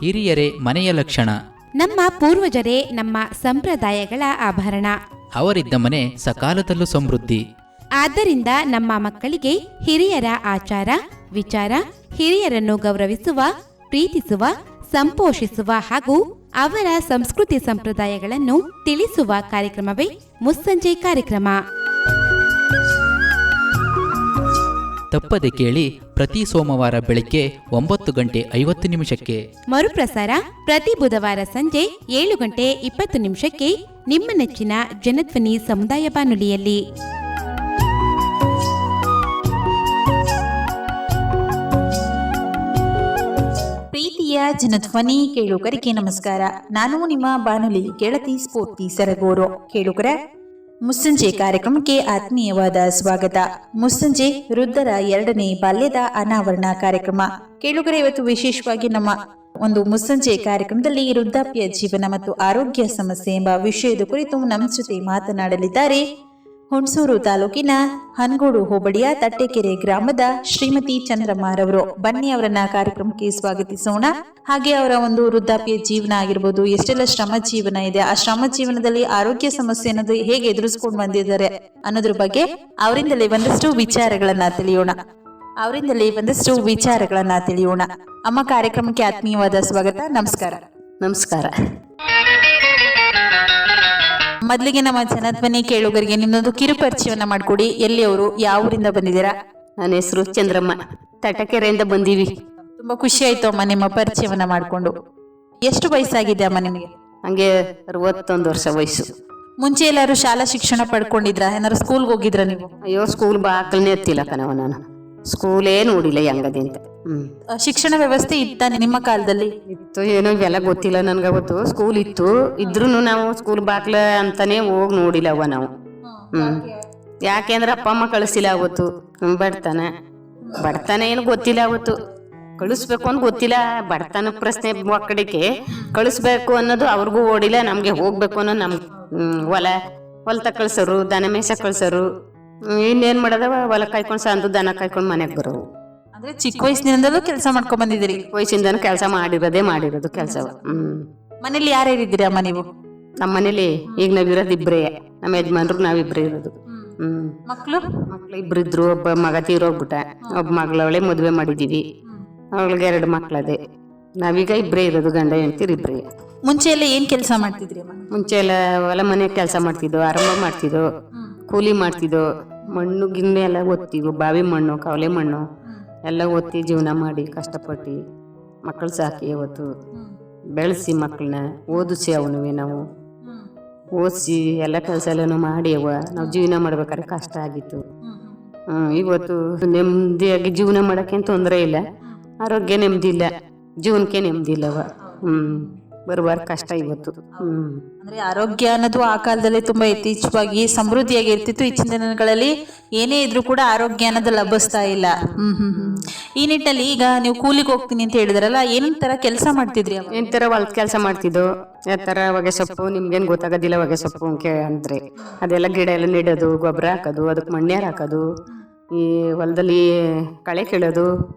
ಹಿರಿಯರೇ ಮನೆಯ ಲಕ್ಷಣ. ನಮ್ಮ ಪೂರ್ವಜರೇ ನಮ್ಮ ಸಂಪ್ರದಾಯಗಳ ಆಭರಣ. ಅವರಿದ್ದ ಮನೆ ಸಕಾಲದಲ್ಲೂ ಸಮೃದ್ಧಿ. ಆದ್ದರಿಂದ ನಮ್ಮ ಮಕ್ಕಳಿಗೆ ಹಿರಿಯರ ಆಚಾರ ವಿಚಾರ, ಹಿರಿಯರನ್ನು ಗೌರವಿಸುವ, ಪ್ರೀತಿಸುವ, ಸಂಪೋಷಿಸುವ ಹಾಗೂ ಅವರ ಸಂಸ್ಕೃತಿ ಸಂಪ್ರದಾಯಗಳನ್ನು ತಿಳಿಸುವ ಕಾರ್ಯಕ್ರಮವೇ ಮುಸ್ಸಂಜೆ ಕಾರ್ಯಕ್ರಮ. ತಪ್ಪದೆ ಕೇಳಿ, ಪ್ರತಿ ಸೋಮವಾರ ಬೆಳಿಗ್ಗೆ 9:50 ಮರುಪ್ರಸಾರ ಪ್ರತಿ ಬುಧವಾರ ಸಂಜೆ 7:20 ನಿಮ್ಮ ನೆಚ್ಚಿನ ಜನಧ್ವನಿ ಸಮುದಾಯ ಬಾನುಲಿಯಲ್ಲಿ. ಪ್ರೀತಿಯ ಜನಧ್ವನಿ ಕೇಳುಗರಿಗೆ ನಮಸ್ಕಾರ. ನಾನು ನಿಮ್ಮ ಬಾನುಲಿ ಗೆಳತಿ ಸ್ಫೂರ್ತಿ ಸರಗೂರು. ಕೇಳುಗರ ಮುಸ್ಸಂಜೆ ಕಾರ್ಯಕ್ರಮಕ್ಕೆ ಆತ್ಮೀಯವಾದ ಸ್ವಾಗತ. ಮುಸ್ಸಂಜೆ ವೃದ್ಧರ 2ನೇ ಬಾಲ್ಯದ ಅನಾವರಣ ಕಾರ್ಯಕ್ರಮ. ಕೇಳುಗರ ಇವತ್ತು ವಿಶೇಷವಾಗಿ ನಮ್ಮ ಒಂದು ಮುಸ್ಸಂಜೆ ಕಾರ್ಯಕ್ರಮದಲ್ಲಿ ವೃದ್ಧಾಪ್ಯ ಜೀವನ ಮತ್ತು ಆರೋಗ್ಯ ಸಮಸ್ಯೆ ಎಂಬ ವಿಷಯದ ಕುರಿತು ನಮ್ಮ ಜೊತೆ ಮಾತನಾಡಲಿದ್ದಾರೆ ಹುಣಸೂರು ತಾಲೂಕಿನ ಹನಗೋಡು ಹೋಬಳಿಯ ತಟ್ಟೆಕೆರೆ ಗ್ರಾಮದ ಶ್ರೀಮತಿ ಚಂದ್ರಮ್ಮರವರು. ಬನ್ನಿ ಅವರನ್ನ ಕಾರ್ಯಕ್ರಮಕ್ಕೆ ಸ್ವಾಗತಿಸೋಣ. ಹಾಗೆ ಅವರ ಒಂದು ವೃದ್ಧಾಪ್ಯ ಜೀವನ ಆಗಿರ್ಬೋದು, ಎಷ್ಟೆಲ್ಲ ಶ್ರಮ ಜೀವನ ಇದೆ, ಆ ಶ್ರಮ ಜೀವನದಲ್ಲಿ ಆರೋಗ್ಯ ಸಮಸ್ಯೆ ಅನ್ನೋದು ಹೇಗೆ ಎದುರಿಸ್ಕೊಂಡು ಬಂದಿದ್ದಾರೆ ಅನ್ನೋದ್ರ ಬಗ್ಗೆ ಅವರಿಂದಲೇ ಒಂದಷ್ಟು ವಿಚಾರಗಳನ್ನ ತಿಳಿಯೋಣ. ಅಮ್ಮ, ಕಾರ್ಯಕ್ರಮಕ್ಕೆ ಆತ್ಮೀಯವಾದ ಸ್ವಾಗತ. ನಮಸ್ಕಾರ. ನಮಸ್ಕಾರ. ಮೊದಲಿಗೆ ನಮ್ಮ ಜನಧ್ವನಿ ಕೇಳುಗರಿಗೆ ನಿಮ್ಮದೊಂದು ಕಿರು ಪರಿಚಯವನ್ನ ಮಾಡ್ಕೊಡಿ. ಎಲ್ಲಿ ಅವರು, ಯಾವ ಊರಿಂದ ಬಂದಿದ್ದೀರಾ? ನನ್ನ ಹೆಸರು ಚಂದ್ರಮ್ಮ, ತಟಕೆರೆಯಿಂದ ಬಂದೀವಿ. ತುಂಬಾ ಖುಷಿ ಆಯ್ತು ಅಮ್ಮ ನಿಮ್ಮ ಪರಿಚಯವನ್ನ ಮಾಡ್ಕೊಂಡು. ಎಷ್ಟು ವಯಸ್ಸಾಗಿದೆ ಅಮ್ಮ ನಿಮಗೆ? ಹಂಗೆ 61 ವರ್ಷ ವಯಸ್ಸು. ಮುಂಚೆ ಎಲ್ಲಾರು ಶಾಲಾ ಶಿಕ್ಷಣ ಪಡ್ಕೊಂಡಿದ್ರಾ? ಏನಾರು ಸ್ಕೂಲ್ಗೆ ಹೋಗಿದ್ರಾ ನೀವು? ಅಯ್ಯೋ, ಸ್ಕೂಲ್ ಬಾಕಲ್ನೇ ಎತ್ತಿಲ್ಲ ಕಣವ, ನಾನು ಸ್ಕೂಲೇ ನೋಡಿಲ್ಲ ಹೆಂಗದೆ ಅಂತ. ಶಿಕ್ಷಣ ವ್ಯವಸ್ಥೆ ಇತ್ತ ನಿಮ್ಮ ಕಾಲದಲ್ಲಿ? ಇತ್ತು, ಏನೋ ಇವೆಲ್ಲ ಗೊತ್ತಿಲ್ಲ ನನ್ಗೆ. ಅವತ್ತು ಸ್ಕೂಲ್ ಇತ್ತು, ಇದ್ರೂ ನಾವು ಸ್ಕೂಲ್ ಬಾಕ್ಲ ಅಂತಾನೆ ಹೋಗಿ ನೋಡಿಲ್ಲವ ನಾವು. ಯಾಕೆಂದ್ರೆ ಅಪ್ಪ ಅಮ್ಮ ಕಳಿಸಿಲ್ಲ ಅವತ್ತು. ಬಡತನ ಏನು ಗೊತ್ತಿಲ್ಲ ಅವತ್ತು. ಕಳಿಸ್ಬೇಕು ಅಂತ ಗೊತ್ತಿಲ್ಲ. ಬಡತನ ಪ್ರಶ್ನೆ ಒಕ್ಕಡಿಕೆ ಕಳಿಸ್ಬೇಕು ಅನ್ನೋದು ಅವ್ರಿಗೂ ಓಡಿಲ್ಲ, ನಮ್ಗೆ ಹೋಗ್ಬೇಕು ಅನ್ನೋ ಹೊಲ ಕಳ್ಸೋರು, ದನ ಮೇಸ ಕಳ್ಸೋರು. ಇನ್ನೇನ್ ಮಾಡೋದವ, ಹೊಲ ಕಾಯ್ಕೊಂಡು ಸಂದು ದನ ಕಾಯ್ಕೊಂಡು ಮನೆಗೆ ಬರೋವು. ಅಂದ್ರೆ ಚಿಕ್ಕ ವಯಸ್ಸಿನಿಂದಲೂ ಕೆಲಸ ಮಾಡ್ಕೊಂಡ್ ಬಂದಿದ್ದೀರಿ? ವಯಸ್ಸಿಂದನೂ ಕೆಲಸ ಮಾಡಿರೋದು ಕೆಲಸವ. ಮನೇಲಿ ಯಾರ್ಯಾರಿದ್ದೀರಿ ಅಮ್ಮ ನೀವು? ನಮ್ಮ ಮನೇಲಿ ಈಗ ನಾವಿರೋದು ಇಬ್ರೇ. ನಮ್ಮ ಯಜಮಾನ್ರು ನಾವಿಬ್ರೇ ಇರೋದು. ಮಕ್ಳು ಇಬ್ರು ಇದ್ರು. ಒಬ್ಬ ಮಗ ತೀರೋಗ್ಬಿಟ್ಟ, ಒಬ್ಬ ಮಗಳವಳೆ ಮದ್ವೆ ಮಾಡಿದೀವಿ. ಅವಳಿಗೆ 2 ಮಕ್ಳದೆ. ನಾವೀಗ ಇಬ್ರೇ ಇರೋದು, ಗಂಡ ಹೆಂಡ್ತೀರ್ ಇಬ್ರೇ. ಮುಂಚೆ ಎಲ್ಲ ಏನ್ ಕೆಲಸ ಮಾಡ್ತಿದ್ರಿ? ಮುಂಚೆ ಎಲ್ಲ ಹೊಲ ಮನೆ ಕೆಲಸ ಮಾಡ್ತಿದ್ದೋ, ಆರಂಭ ಮಾಡ್ತಿದ್ದೋ, ಕೂಲಿ ಮಾಡ್ತಿದ್ದೋ, ಮಣ್ಣು ಗಿಣ್ಣೆ ಎಲ್ಲ ಒತ್ತಿದ್ವು. ಬಾವಿ ಮಣ್ಣು, ಕವಲೆ ಮಣ್ಣು ಎಲ್ಲ ಒತ್ತಿ ಜೀವನ ಮಾಡಿ ಕಷ್ಟಪಟ್ಟು ಮಕ್ಕಳು ಸಾಕಿ ಅವತ್ತು ಬೆಳೆಸಿ ಮಕ್ಕಳನ್ನ ಓದಿಸಿ ಅವನುವೆ ನಾವು ಓದಿಸಿ ಎಲ್ಲ ಕೆಲಸ ಎಲ್ಲ ಮಾಡಿ ನಾವು ಜೀವನ ಮಾಡ್ಬೇಕಾದ್ರೆ ಕಷ್ಟ ಆಗಿತ್ತು. ಇವತ್ತು ನೆಮ್ಮದಿಯಾಗಿ ಜೀವನ ಮಾಡೋಕ್ಕೇನು ತೊಂದರೆ ಇಲ್ಲ, ಆರೋಗ್ಯ ನೆಮ್ಮದಿ ಇಲ್ಲ, ಜೀವನಕ್ಕೆ ನೆಮ್ಮದಿ ಇಲ್ಲವ. ಬರುವಾರ ಕಷ್ಟ ಇವತ್ತು. ಅಂದ್ರೆ ಆರೋಗ್ಯ ಅನ್ನೋದು ಆ ಕಾಲದಲ್ಲಿ ತುಂಬಾ ಯಥೇಚ್ಛವಾಗಿ ಸಮೃದ್ಧಿಯಾಗಿ ಇರ್ತಿತ್ತು. ಇಚ್ಚಿನ ದಿನಗಳಲ್ಲಿ ಏನೇ ಇದ್ರೂ ಕೂಡ ಆರೋಗ್ಯ ಅನ್ನೋದು ಲಭಿಸ್ತಾ ಇಲ್ಲ. ಈ ನಿಟ್ಟಲ್ಲಿ ಈಗ ನೀವು ಕೂಲಿಗೆ ಹೋಗ್ತೀನಿ ಅಂತ ಹೇಳಿದ್ರಲ್ಲ, ಏನ್ ತರ ಕೆಲಸ ಮಾಡ್ತಿದ್ರಿ? ಏನ್ ತರ ಹೊಲದ ಕೆಲಸ ಮಾಡ್ತಿದ್ದೋ. ಯಾವ ತರ ಹೊಗೆ ಸೊಪ್ಪು, ನಿಮ್ಗೇನ್ ಗೊತ್ತಾಗೋದಿಲ್ಲ ಹೊಗೆ ಸೊಪ್ಪು ಅಂದ್ರೆ ಅದೆಲ್ಲ ಗಿಡ ಎಲ್ಲ ನೆಡೋದು, ಗೊಬ್ಬರ ಹಾಕೋದು, ಅದಕ್ಕೆ ಮಣ್ಣೇರ್ ಹಾಕೋದು, ಈ ಹೊಲದಲ್ಲಿ ಕಳೆ ಕೀಳೋದು,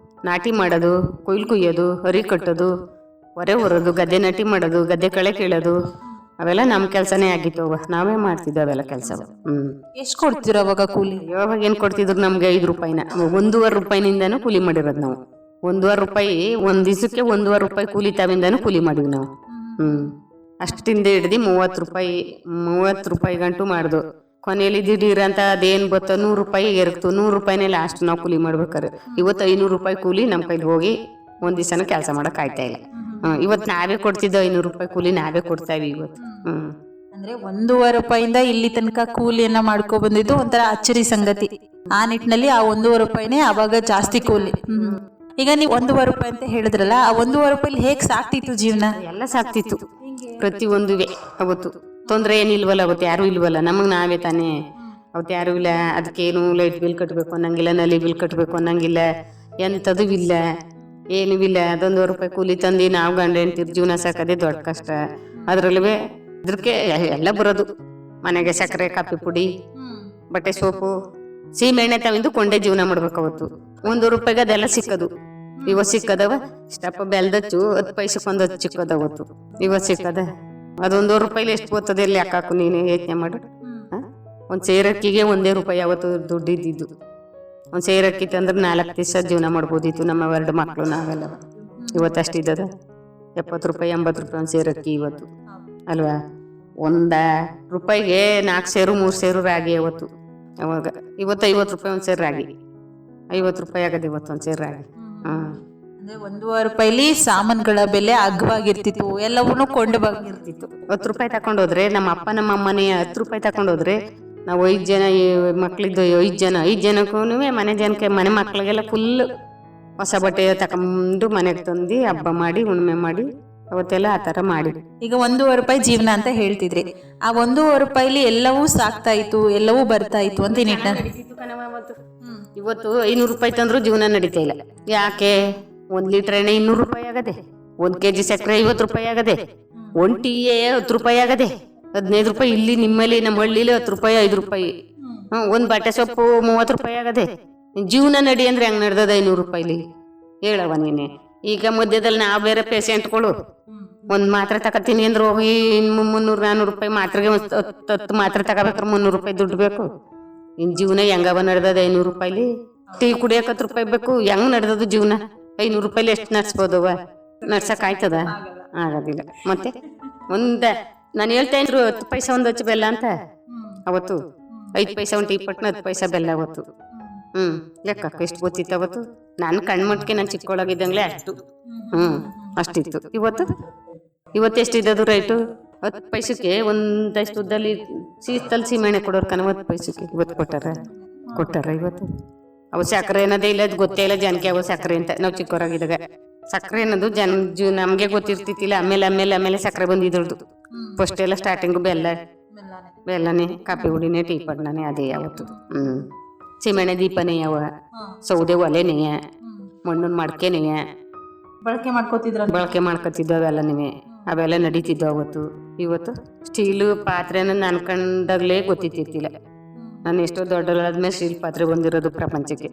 ನಾಟಿ ಮಾಡೋದು, ಕೊಯ್ಲು ಕುಯ್ಯೋದು, ಹರಿ ಕಟ್ಟೋದು, ಹೊರೆ ಹೊರೋದು, ಗದ್ದೆ ನಾಟಿ ಮಾಡೋದು, ಗದ್ದೆ ಕಳೆ ಕೀಳೋದು, ಅವೆಲ್ಲ ನಮ್ಮ ಕೆಲಸನೇ ಆಗಿತ್ತು. ನಾವೇ ಮಾಡ್ತಿದ್ವಿ ಅವೆಲ್ಲ ಕೆಲಸ. ಎಷ್ಟು ಕೊಡ್ತೀರ ಅವಾಗ ಕೂಲಿ? ಯಾವಾಗ ಏನ್ ಕೊಡ್ತಿದ್ರು ನಮ್ಗೆ 5 ರೂಪಾಯಿನ. 1.5 ರೂಪಾಯಿನಿಂದಾನು ಕೂಲಿ ಮಾಡಿರೋದು ನಾವು. 1.5 ರೂಪಾಯಿ ಒಂದ್ ದಿವಸಕ್ಕೆ 1.5 ರೂಪಾಯಿ ಕೂಲಿ ತಾವಿಂದಾನು ಕೂಲಿ ಮಾಡಿವಿ ನಾವು. ಅಷ್ಟಿಂದ ಹಿಡ್ದು 30 ರೂಪಾಯಿ ಗಂಟು ಮಾಡ್ದು. ಕೊನೆಯಲ್ಲಿ ದಿಢೀರ್ ಅಂತ ಅದೇನ್ ಬತ್ತ 100 ರೂಪಾಯಿ ಎರಕ್ತು. 100 ರೂಪಾಯಿನೇ ಲಾಸ್ಟ್ ನಾವು ಕೂಲಿ ಮಾಡ್ಬೇಕಾರೆ. ಇವತ್ತು 500 ರೂಪಾಯಿ ಕೂಲಿ ನಮ್ಮ ಕೈಲಿ ಹೋಗಿ ಒಂದ್ ದಿವಸನೂ ಕೆಲಸ ಮಾಡಕ್ ಆಯ್ತಾ ಇಲ್ಲ. ಇವತ್ತು ನಾವೇ ಕೊಡ್ತಿದ್ದೋ 500 ರೂಪಾಯಿ ಕೂಲಿ ನಾವೇ ಕೊಡ್ತಾಯಿವಿ ಇವತ್ತು. ಅಂದ್ರೆ 1.5 ರೂಪಾಯಿಂದ ಇಲ್ಲಿ ತನಕ ಕೂಲಿಯನ್ನ ಮಾಡ್ಕೊ ಬಂದಿದ್ದು ಒಂಥರ ಅಚ್ಚರಿ ಸಂಗತಿ. ಆ ನಿಟ್ಟಿನಲ್ಲಿ ಆ 1.5 ರೂಪಾಯಿನೇ ಅವಾಗ ಜಾಸ್ತಿ ಕೂಲಿ. ಈಗ ನೀವು 1.5 ರೂಪಾಯಿ ಅಂತ ಹೇಳಿದ್ರಲ್ಲ, ಆ 1.5 ರೂಪಾಯಿ ಹೇಗ್ ಸಾಕ್ತಿತ್ತು ಜೀವನ? ಎಲ್ಲ ಸಾಕ್ತಿತ್ತು ಪ್ರತಿಯೊಂದುವೆ. ಅವತ್ತು ತೊಂದರೆ ಏನಿಲ್ವಲ್ಲ, ಅವತ್ತು ಯಾರು ಇಲ್ವಲ್ಲ, ನಮಗ್ ನಾವೇ ತಾನೇ. ಅವತ್ತು ಯಾರು ಇಲ್ಲ, ಅದಕ್ಕೇನು ಲೈಟ್ ಬಿಲ್ ಕಟ್ಟಬೇಕು ಅನ್ನಂಗಿಲ್ಲ, ನಲ್ಲಿ ಬಿಲ್ ಕಟ್ಟಬೇಕು ಅನ್ನಂಗಿಲ್ಲ, ಎಂಥದ್ದು ಇಲ್ಲ, ಏನೂ ಇಲ್ಲ. ಅದೊಂದು ರೂಪಾಯಿ ಕೂಲಿ ತಂದು ನಾವು ಗಂಡ ಹೆಂಡ್ತಿರ್ ಜೀವನ ಸಾಕೋದೇ ದೊಡ್ಡ ಕಷ್ಟ. ಅದ್ರಲ್ಲೂ ಇದಕ್ಕೆ ಎಲ್ಲ ಬರೋದು. ಮನೆಗೆ ಸಕ್ಕರೆ, ಕಾಫಿ ಪುಡಿ, ಬಟ್ಟೆ ಸೋಪು, ಸೀಮೆ ಎಣ್ಣೆ ತವಿಂದು ಕೊಂಡೇ ಜೀವನ ಮಾಡ್ಬೇಕು. ಅವತ್ತು 1 ರೂಪಾಯಿಗೆ ಅದೆಲ್ಲ ಸಿಕ್ಕದು. ಇವತ್ತು ಸಿಕ್ಕದವ ಇಷ್ಟಪ್ಪ ಬೆಲ್ದಚ್ಚು 10 ಪೈಸಕ್ಕೆ ಒಂದು ಹಚ್ಚು ಚಿಕ್ಕದವತ್ತು ಇವತ್ತು ಸಿಕ್ಕದ ಅದೊಂದು ರೂಪಾಯಿಲಿ ಎಷ್ಟು ಬರ್ತದೆ ಎಲ್ಲಿ ಹಾಕಾಕು ನೀನು ಯೋಚನೆ ಮಾಡು. ಒಂದು ಸೇರಕ್ಕಿಗೆ 1 ರೂಪಾಯಿ ಯಾವತ್ತು ದುಡ್ಡು ಇದ್ದಿದ್ದು. ಒಂದು ಸೇರಕ್ಕಿ ತಂದ್ರೆ 4 ದಿವಸ ಜೀವನ ಮಾಡ್ಬೋದಿತ್ತು ನಮ್ಮ 2 ಮಕ್ಕಳು ನಾವೆಲ್ಲ. ಇವತ್ತು ಅಷ್ಟಿದ್ದದ 70 ರೂಪಾಯಿ 80 ರೂಪಾಯಿ ಒಂದು ಸೇರಕ್ಕಿ ಇವತ್ತು ಅಲ್ವಾ. 1 ರೂಪಾಯಿಗೆ 4 ಸೇರು 3 ಸೇರು ರಾಗಿ ಯಾವತ್ತು ಅವಾಗ. ಇವತ್ತು 50 ರೂಪಾಯಿ ಒಂದು ಸೇರು ರಾಗಿ 50 ರೂಪಾಯಿ ಆಗದೆ ಇವತ್ತು ಒಂದು ಸೇರು ರಾಗಿ. ಅಂದ್ರೆ 1.5 ರೂಪಾಯಿಲಿ ಸಾಮಾನುಗಳ ಬೆಲೆ ಅಗ್ಗವಾಗಿರ್ತಿತ್ತು, ಎಲ್ಲವನ್ನೂ ಕೊಂಡು ಬಂದಿರ್ತಿತ್ತು. 10 ರೂಪಾಯಿ ತಕೊಂಡೋದ್ರೆ ನಮ್ಮ ಅಪ್ಪ ನಮ್ಮ ಅಮ್ಮನೇ 10 ರೂಪಾಯಿ ತಕೊಂಡೋದ್ರೆ ನಾವು 5 ಜನ ಮಕ್ಳಿದ್ದು 5 ಜನಕ್ಕೂ ಮನೆ ಜನಕ್ಕೆ ಮನೆ ಮಕ್ಳಿಗೆಲ್ಲ ಫುಲ್ ಹೊಸ ಬಟ್ಟೆ ತಗೊಂಡು ಮನೆಗೆ ತಂದು ಹಬ್ಬ ಮಾಡಿ ಹುಣ್ಣಿಮೆ ಮಾಡಿ ಅವತ್ತೆಲ್ಲ ಆ ಥರ ಮಾಡಿ. ಈಗ 1.5 ರೂಪಾಯಿ ಜೀವನ ಅಂತ ಹೇಳ್ತಿದ್ರಿ. ಆ 1.5 ರೂಪಾಯಿಲಿ ಎಲ್ಲವೂ ಸಾಕ್ತಾ ಇತ್ತು, ಎಲ್ಲವೂ ಬರ್ತಾ ಇತ್ತು ಅಂತ ಇವತ್ತು 500 ರೂಪಾಯಿ ತಂದ್ರು ಜೀವನ ನಡೀತಾ ಇಲ್ಲ. ಯಾಕೆ? 1 ಲೀಟರ್ ಎಣ್ಣೆ 200 ರೂಪಾಯಿ ಆಗದೆ, 1 kg ಸಕ್ಕರೆ 50 ರೂಪಾಯಿ ಆಗದೆ, 1 ಟೀಯೇ 10 ರೂಪಾಯಿ ಆಗದೆ, 15 ರೂಪಾಯಿ. ಇಲ್ಲಿ ನಿಮ್ಮಲ್ಲಿ ನಮ್ಮ ಹಳ್ಳಿಲಿ 10 ರೂಪಾಯಿ 5 ರೂಪಾಯಿ. 1 ಬಟ್ಟೆ ಸೊಪ್ಪು 30 ರೂಪಾಯಿ ಆಗದೆ. ಜೀವನ ನಡಿ ಅಂದ್ರೆ ಹೆಂಗ್ ನಡ್ದದ 500 ರೂಪಾಯಿಲಿ ಹೇಳವ ನೀನೆ. ಈಗ ಮಧ್ಯದಲ್ಲಿ ನಾವು ಬೇರೆ ಪೇಷಂಟ್ಗಳು 1 ಮಾತ್ರೆ ತಗೋತೀನಿ ಅಂದ್ರೆ ಹೋಗಿ 300-400 ರೂಪಾಯಿ ಮಾತ್ರೆಗೆ 10 ಮಾತ್ರೆ ತಗೋಬೇಕಾದ್ರೆ 300 ರೂಪಾಯಿ ದುಡ್ಡು ಬೇಕು. ಇನ್ ಜೀವನ ಹೆಂಗವ ನಡ್ದದ 500 ರೂಪಾಯಿಲಿ? ಟೀ ಕುಡಿಯಕ್ಕೆ 10 ರೂಪಾಯಿ ಬೇಕು. ಹೆಂಗ್ ನಡ್ದದ ಜೀವನ? 500 ರೂಪಾಯಿಲಿ ಎಷ್ಟು ನಡ್ಸ್ಬೋದವ? ನಡ್ಸಕ್ ಆಯ್ತದ? ಆಗೋದಿಲ್ಲ. ಮತ್ತೆ ನಾನು ಹೇಳ್ತಾ ಇದ್ರು 10 ಪೈಸೆ ಒಂದು ಹಚ್ಚು ಬೆಲ್ಲ ಅಂತ. ಅವತ್ತು 5 ಪೈಸೆ ಒಂದು ಟೀ ಪಟ್ನ 10 ಪೈಸೆ ಬೆಲ್ಲ ಅವತ್ತು. ಲೆಕ್ಕ ಎಷ್ಟು ಗೊತ್ತಿತ್ತು ಅವತ್ತು. ನಾನು ಕಣ್ಮಟ್ಕೆ ನಾನು ಚಿಕ್ಕೊಳಗಿದ್ದಂಗ್ಲೆ ಅಷ್ಟು ಅಷ್ಟಿತ್ತು. ಇವತ್ತು ಎಷ್ಟಿದ್ದದು ರೈಟು? 10 ಪೈಸಕ್ಕೆ ಒಂದಷ್ಟು ಉದ್ದಲ್ಲಿ ಶೀತಲ್ ಸೀಮೆಣ್ಣೆ ಕೊಡೋರು ಕನ 10 ಪೈಸಕ್ಕೆ ಇವತ್ತು ಕೊಟ್ಟಾರ ಇವತ್ತು. ಅವು ಸಕ್ಕರೆ ಅನ್ನೋದೇ ಇಲ್ಲ, ಅದು ಗೊತ್ತೇ ಇಲ್ಲ ಜನಕ್ಕೆ ಅವು ಸಕ್ಕರೆ ಅಂತ. ನಾವು ಚಿಕ್ಕವರಾಗಿದ್ದಾಗ ಸಕ್ಕರೆ ಅನ್ನೋದು ನಮಗೆ ಗೊತ್ತಿರ್ತಿತ್ತಿಲ್ಲ. ಆಮೇಲೆ ಸಕ್ಕರೆ ಬಂದಿದ್ರದ್ದು. ಫಸ್ಟ್ ಎಲ್ಲ ಸ್ಟಾರ್ಟಿಂಗು ಬೆಲ್ಲನೇ, ಕಾಫಿ ಹುಡಿನೇ, ಟೀ ಪಡ್ನೇ ಅದೇ ಯಾವತ್ತು. ಸೀಮೆಣ್ಣೆ ದೀಪನೇ ಯಾವ, ಸೌದೆ ಒಲೆನೇ, ಮಣ್ಣಿನ ಮಡ್ಕೆನೇ ಬಳಕೆ ಮಾಡ್ಕೊತಿದ್ವು ಅವೆಲ್ಲನೇ. ಅವೆಲ್ಲ ನಡೀತಿದ್ವು ಅವತ್ತು. ಇವತ್ತು ಸ್ಟೀಲು ಪಾತ್ರೆನ ನಾನು ಕಂಡಾಗ್ಲೇ ಗೊತ್ತಿತ್ತಿರ್ತಿಲ್ಲ. ನಾನು ಎಷ್ಟೋ ದೊಡ್ಡದಾದ್ಮೇಲೆ ಸ್ಟೀಲ್ ಪಾತ್ರೆ ಬಂದಿರೋದು ಪ್ರಪಂಚಕ್ಕೆ.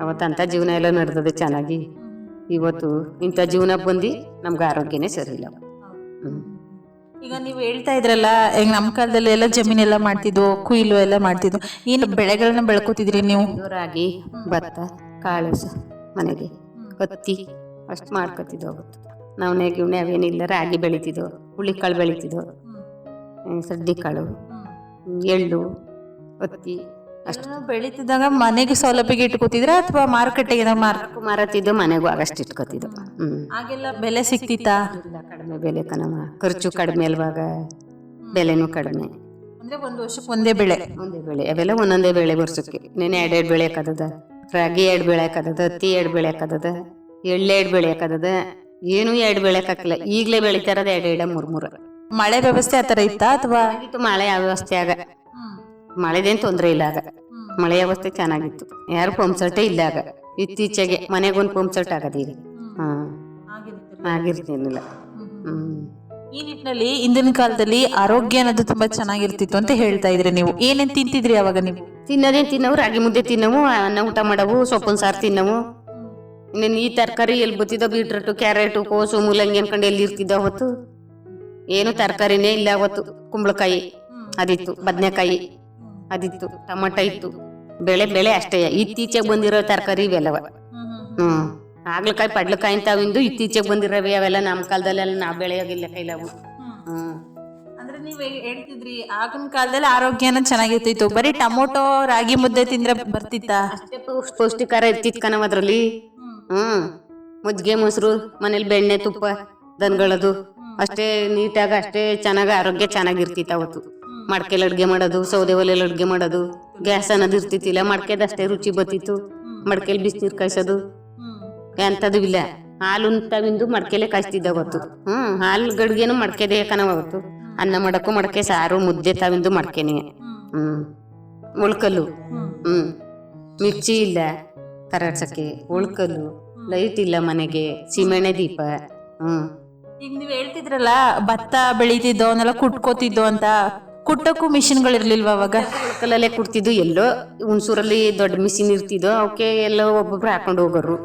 ಅವತ್ತಂಥ ಜೀವನ ಎಲ್ಲ ನಡೆದದೆ ಚೆನ್ನಾಗಿ. ಇವತ್ತು ಇಂಥ ಜೀವನ ಬಂದು ನಮ್ಗೆ ಆರೋಗ್ಯನೇ ಸರಿ ಇಲ್ಲ. ಈಗ ನೀವು ಹೇಳ್ತಾ ಇದ್ರಲ್ಲ, ಈಗ ನಮ್ಮ ಕಾಲದಲ್ಲಿ ಎಲ್ಲ ಜಮೀನೆಲ್ಲ ಮಾಡ್ತಿದ್ವು, ಕುಯ್ಲು ಎಲ್ಲ ಮಾಡ್ತಿದ್ವು. ಏನು ಬೆಳೆಗಳನ್ನ ಬೆಳ್ಕೊತಿದ್ರಿ ನೀವು? ರಾಗಿ, ಭತ್ತ, ಕಾಳು ಮನೆಗೆ, ಹತ್ತಿ ಅಷ್ಟು ಮಾಡ್ಕೊತಿದ್ವು ಅವತ್ತು. ನಾವು ಗಿವ್ನೆ ಅವೇನಿಲ್ಲ. ರಾಗಿ ಬೆಳಿತಿದ್ವು, ಹುಳಿಕಾಳು ಬೆಳಿತಿದ್ವು, ಸಡ್ಡಿ ಕಾಳು, ಎಳ್ಳು, ಹತ್ತಿ ಅಷ್ಟು ಬೆಳೀತಿದ್ದಾಗ ಮನೆಗೆ ಸೌಲಭ್ಯಕ್ಕೆ ಇಟ್ಕೋತಿದ್ರ ಅಥವಾ ಮಾರುಕಟ್ಟೆಗೆ ಮಾರತಿದ್ದು ಮನೆಗೂ ಆಗಷ್ಟು ಇಟ್ಕೋತಿದ್ದು. ಆಗೆಲ್ಲ ಬೆಲೆ ಸಿಕ್ತಿತ್ತಾ? ಕಡಿಮೆ ಬೆಲೆ ಕಣವ, ಖರ್ಚು ಕಡಿಮೆ ಅಲ್ವಾಗ, ಬೆಲೆನೂ ಕಡಿಮೆ. ಅಂದ್ರೆ 1 ವರ್ಷಕ್ಕೆ ಒಂದೇ ಬೆಳೆ. ಅವೆಲ್ಲ ಒಂದೊಂದೇ ಬೆಳೆ ವರ್ಷಕ್ಕೆ. ನೀನು 2 ಬೆಳೆಯಕ್ಕದ, ರಾಗಿ 2 ಬೆಳೆಯಕ್ಕದ, ಹತ್ತಿ 2 ಬೆಳೆಯಕ್ಕದ, ಎಳ್ಳು 2 ಬೆಳೆಯಕ್ಕದ, ಏನು 2 ಬೆಳೆಯಕ್ಕಾಗಿಲ್ಲ. ಈಗಲೇ ಬೆಳಿತಾರದ 2 3 ಮಳೆ ವ್ಯವಸ್ಥೆ ಆತರ ಇತ್ತಾ ಅಥವಾ? ಮಳೆ ವ್ಯವಸ್ಥೆ ಆಗ ಮಳೆದೇನು ತೊಂದರೆ ಇಲ್ಲ. ಆಗ ಮಳೆ ವ್ಯವಸ್ಥೆ ಚೆನ್ನಾಗಿತ್ತು. ಯಾರು ಪಂಪ್ ಸೆಟ್ಟೇ ಇಲ್ಲ ಆಗ. ಇತ್ತೀಚೆಗೆ ಮನೆಗೊಂದು ಪಂಪ್ ಸೆಟ್ ಆಗದ ಈಗ. ಆಗಿರ್ತಿರ್ಲಿಲ್ಲ. ಈ ನಿಟ್ಟಿನಲ್ಲಿ ಹಿಂದಿನ ಕಾಲದಲ್ಲಿ ಆರೋಗ್ಯ ಅನ್ನೋದು ತುಂಬಾ ಚೆನ್ನಾಗಿರ್ತಿತ್ತು ಅಂತ ಹೇಳ್ತಾ ಇದ್ರಿ ನೀವು. ಏನೇನ್ ತಿಂತಿದ್ರಿ ಅವಾಗ ನೀವು? ತಿನ್ನವು ರಾಗಿ ಮುದ್ದೆ ತಿನ್ನವು, ಅನ್ನ ಊಟ ಮಾಡವು, ಸೊಪ್ಪಿನ ಸಾರು ತಿನ್ನವು. ಇನ್ನೇನು ಈ ತರಕಾರಿ ಎಲ್ಲಿ ಬತ್ತಿದ್ದೋ? ಬೀಟ್ರೂಟು, ಕ್ಯಾರೆಟು, ಕೋಸು, ಮೂಲಂಗಿ ಅನ್ಕೊಂಡು ಎಲ್ಲಿ ಇರ್ತಿದ್ದೋ ಅವತ್ತು? ಏನು ತರಕಾರಿನೇ ಇಲ್ಲ ಅವತ್ತು. ಕುಂಬಳಕಾಯಿ ಅದಿತ್ತು, ಬದನೆಕಾಯಿ ಅದಿತ್ತು, ಟೊಮಟ ಇತ್ತು. ಬೆಳೆ ಅಷ್ಟೇ. ಇತ್ತೀಚೆಗೆ ಬಂದಿರೋ ತರಕಾರಿ ಇವೆಲ್ಲವ. ಆಗ್ಲಕಾಯಿ ಪಡ್ಲಕಾಯಿ ಅಂತಾವಿಂದು ಇತ್ತೀಚೆಗೆ ಬಂದಿರವೆ ಅವೆಲ್ಲ. ನಮ್ಮ ಕಾಲದಲ್ಲೆಲ್ಲ ನಾವು ಬೆಳೆಯೋಗಿಲ್ಲ ಕೈಲವು. ಅಂದ್ರೆ ನೀವು ಹೇಳ್ತಿದ್ರಿ ಆಗಿನ ಕಾಲದಲ್ಲಿ ಆರೋಗ್ಯನ ಚೆನ್ನಾಗಿರ್ತಿತ್ತು. ಬರೀ ಟೊಮೊಟೊ ರಾಗಿ ಮುದ್ದೆ ತಿಂದ್ರೆ ಬರ್ತಿತ್ತಾ? ಅಷ್ಟೇ ಪೌಷ್ಟಿಕಾರ ಇರ್ತಿತ್ತು ಕಣವ ಅದ್ರಲ್ಲಿ. ಮಜ್ಜಿಗೆ ಮೊಸರು, ಮನೇಲಿ ಬೆಣ್ಣೆ ತುಪ್ಪ ದನಗಳದು ಅಷ್ಟೇ ನೀಟಾಗ, ಅಷ್ಟೇ ಚೆನ್ನಾಗ ಆರೋಗ್ಯ ಚೆನ್ನಾಗಿರ್ತಿತ್ತು ಅವತ್ತು. ಮಡ್ಕೆಲಿ ಅಡ್ಗೆ ಮಾಡೋದು, ಸೌದೆ ಒಲೆಯಲ್ಲಿ ಅಡ್ಗೆ ಮಾಡೋದು, ಗ್ಯಾಸ್ ಅನ್ನೋದು ಇರ್ತಿತ್ತಿಲ್ಲ. ಮಡ್ಕೆದಷ್ಟೇ ರುಚಿ ಬತ್ತಿತ್ತು. ಮಡ್ಕೆಲಿ ಬಿಸಿನೀರು ಕಾಯಿಸೋದು ಎಂಥದ್ದು ಇಲ್ಲ. ಹಾಲು ತಾವಿಂದು ಮಡ್ಕೆಲೆ ಕಾಯಿಸ್ತಿದ್ದ ಅವತ್ತು. ಹಾಲು ಗಡ್ಗೆನು ಮಡ್ಕೆದೇ ಕಣವ ಅವತ್ತು. ಅನ್ನ ಮಾಡಕ್ಕೂ ಮಡಕೆ, ಸಾರು ಮುದ್ದೆ ತಾವಿಂದು ಮಡ್ಕೆನೇ. ಉಳ್ಕಲ್ಲು, ಮಿರ್ಚಿ ಇಲ್ಲ ಕರಾಡ್ಸಕ್ಕೆ, ಉಳ್ಕಲ್ಲು, ಲೈಟ್ ಇಲ್ಲ ಮನೆಗೆ, ಸೀಮೆಣ್ಣೆ ದೀಪ. ಈಗ ನೀವ್ ಹೇಳ್ತಿದ್ರಲ್ಲ ಭತ್ತ ಬೆಳೀತಿದ್ದೋ ಅವನ್ನೆಲ್ಲ ಕುಟ್ಕೋತಿದ್ದೋ ಅಂತ. ಕುಟ್ಟಕ್ಕೂ ಮಿಷಿನ್ಗಳಿರ್ಲಿಲ್ವ ಅವಾಗ? ಉಳ್ಕಲ್ಲಲ್ಲೇ ಕುಟ್ತಿದ್ದು. ಎಲ್ಲೋ ಹುಣಸೂರಲ್ಲಿ ದೊಡ್ಡ ಮಿಷಿನ್ ಇರ್ತಿದ್ದೋ, ಅವಕ್ಕೆ ಎಲ್ಲೋ ಒಬ್ಬೊಬ್ರು ಹಾಕೊಂಡು ಹೋಗೋರು.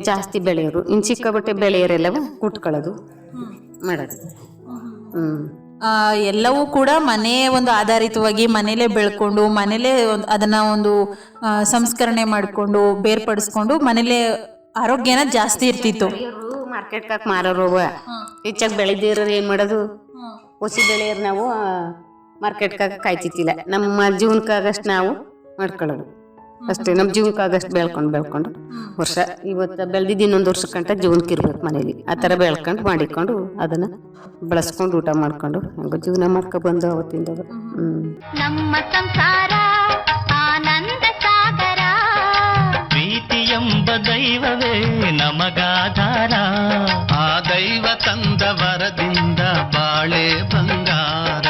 ಜಾಸ್ತಿ ಬೆಳೆಯೋರು. ಇನ್ನು ಸಿಕ್ಕಾಬಟ್ಟೆ ಬೆಳೆಯೋರೆಲ್ಲವ ಕುಟ್ಕೊಳ್ಳೋದು ಮಾಡೋದು. ಎಲ್ಲವೂ ಕೂಡ ಮನೆ ಒಂದು ಆಧಾರಿತವಾಗಿ ಮನೇಲೆ ಬೆಳ್ಕೊಂಡು ಮನೇಲೆ ಅದನ್ನ ಒಂದು ಸಂಸ್ಕರಣೆ ಮಾಡಿಕೊಂಡು ಬೇರ್ಪಡಿಸ್ಕೊಂಡು ಮನೇಲೆ ಆರೋಗ್ಯನ ಜಾಸ್ತಿ ಇರ್ತಿತ್ತು. ಮಾರ್ಕೆಟ್ ಹಾಕಿ ಮಾರೋರು ಹೆಚ್ಚಾಗಿ ಬೆಳೆದಿರೋರು ಏನು ಮಾಡೋದು, ಹೊಸಿ ಬೆಳೆಯೋರು ನಾವು ಮಾರ್ಕೆಟ್ಗಾಗ ಕಾಯ್ತಿತ್ತಿಲ್ಲ. ನಮ್ಮ ಜೀವನಕ್ಕಾಗಷ್ಟು ನಾವು ಮಾಡ್ಕೊಳ್ಳೋದು ಅಷ್ಟೇ. ನಮ್ಮ ಜೀವನಕ್ಕಾಗಷ್ಟು ಬೆಳ್ಕೊಂಡು ವರ್ಷ ಇವತ್ತು ಬೆಳೆದಿದ್ದು ಇನ್ನೊಂದು ವರ್ಷಕ್ಕಂಟ ಜೀವನಕ್ಕೆ ಇರ್ಬೇಕು ಮನೇಲಿ. ಆ ಥರ ಬೆಳ್ಕೊಂಡು ಮಾಡಿಕೊಂಡು ಅದನ್ನು ಬಳಸ್ಕೊಂಡು ಊಟ ಮಾಡ್ಕೊಂಡು ಹಂಗ ಜೀವನ ಮಾಡ್ಕೊ ಬಂದು ಅವತ್ತಿಂದ. ನಮ್ಮ ಸಂಸಾರ ಆನಂದ ಸಾಗರ, ಪ್ರೀತಿ ಎಂಬ ದೈವವೇ ನಮಗಾಧಾರ, ಆ ದೈವ ತಂದ ವರದಿಂದ ಬಾಳೆ ಬಂಗಾರ.